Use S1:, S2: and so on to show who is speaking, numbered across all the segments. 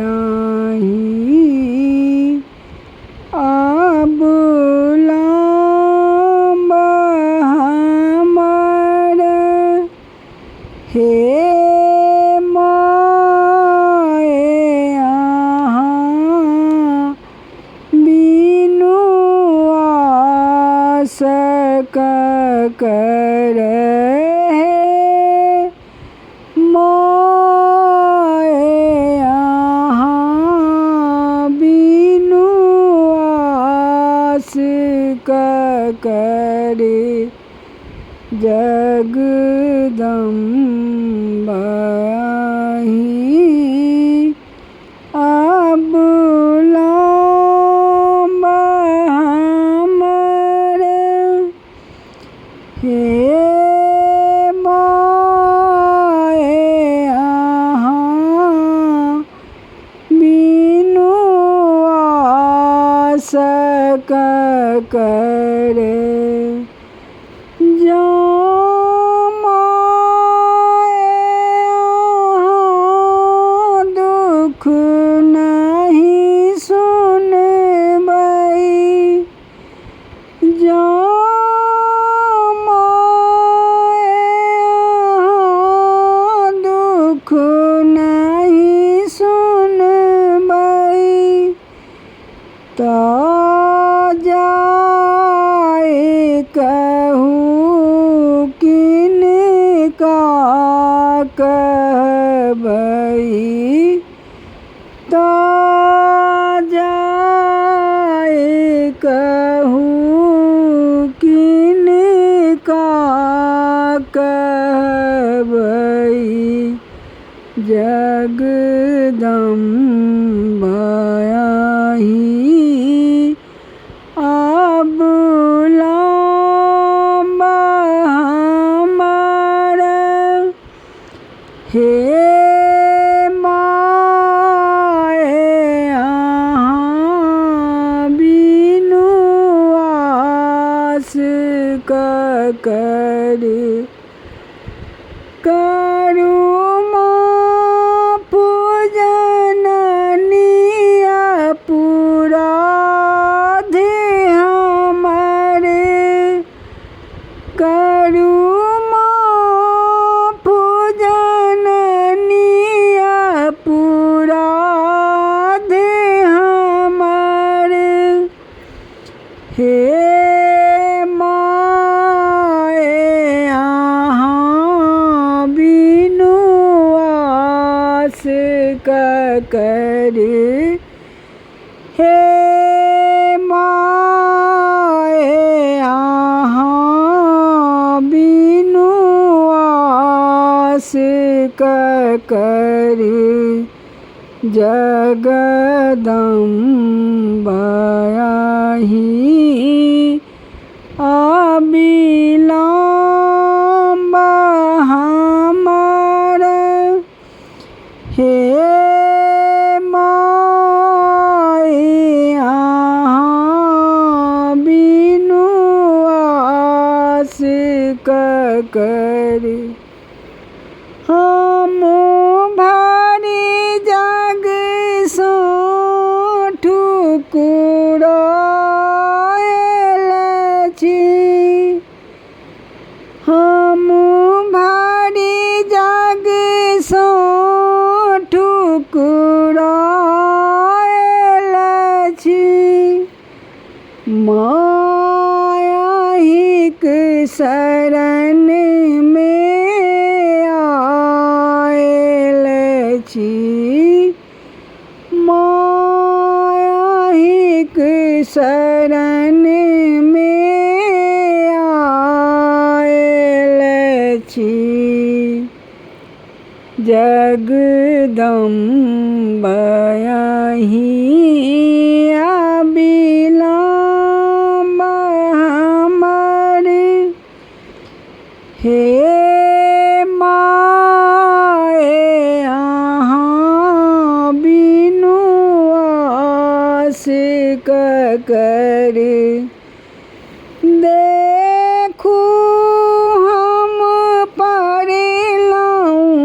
S1: जगदम्बायाही अबुलम्ब हमर हे माए अहाँ बिनु आस करे करे जगदम्बायाही अबुलम्ब हमर हे माए अहाँ बिनु आस करे दुख नहीं सुनबै दुख नहीं सुनबै तो जाए कहूँ किनका कहबै तो जाए कहूँ किनका कहबै जगदम्बायाही अबुलम्ब हमर हे माए अहाँ बिनु आस करे करू हे माए अहाँ बिनु आस करे हे माए अहाँ बिनु आस करे जगदम्बायाही अबुलम्ब हमर हे माए अहाँ बिनु आस करे हम भारी जग सो ठुकुरायल छी हम भारी जग सो ठुकुरायल छी मायाहिक शरण में आयल छी मायाहिक शरण में आयल छी जगदम्बायाही अबुलम्ब हमर हे माए अहाँ बिनु आस करे देखू हम पड़लहुँ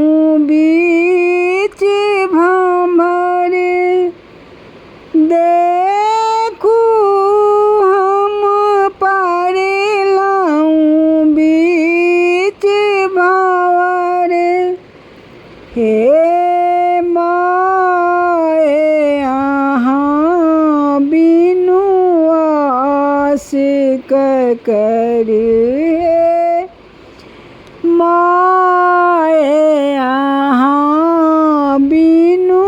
S1: कर माए यहाँ बिनु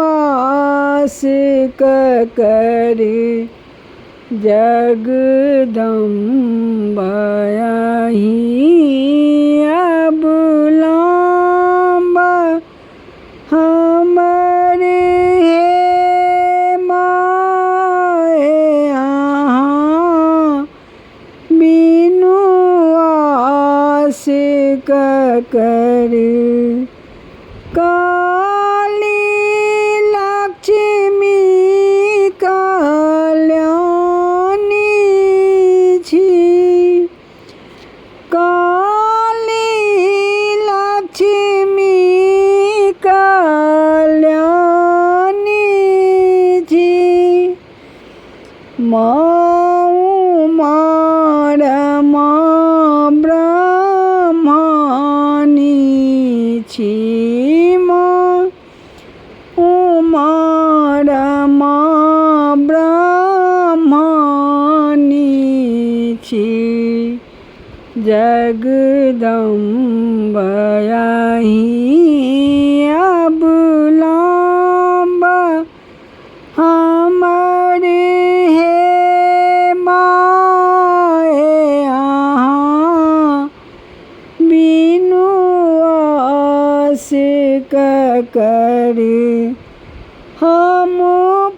S1: आस कर जगदम्बा यहीं अब लांबा हमरे हे माए यहाँ बिनु आस कर काली लक्ष्मी कल्याणी छी काली लक्ष्मी कल्याणी छी माँ मारमा ब्रह्मणी छी माँ मारमा ब्रह्मणी छी जगदम्बा यहीं अब लांबा हमरे हे माए यहाँ बिनु आस कर हम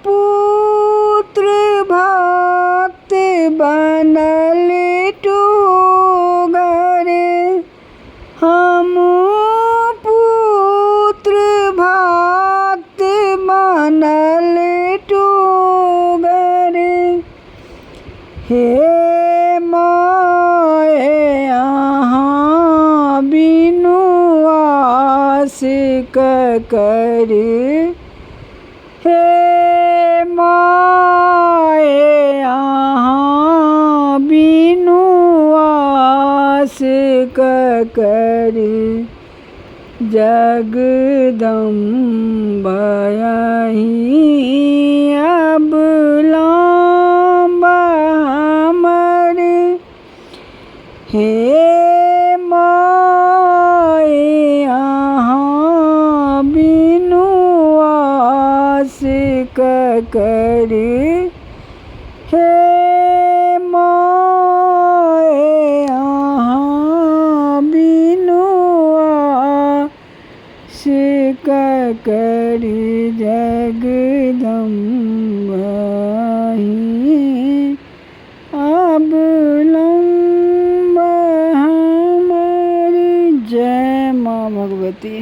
S1: पुत्र भक्त बनल टूगर हम पुत्र भक्त बनल टूगर हे माए यहाँ बिनु आस कर हे माए यहाँ बिनु आस कर जगदम्बा यहीं अब लांबा हमरे हे माए यहाँ बिनु आस कर हे माए यहाँ बिनु आस कर जगदम्बा यहीं अब लंबा हमारी जय माँ भगवती।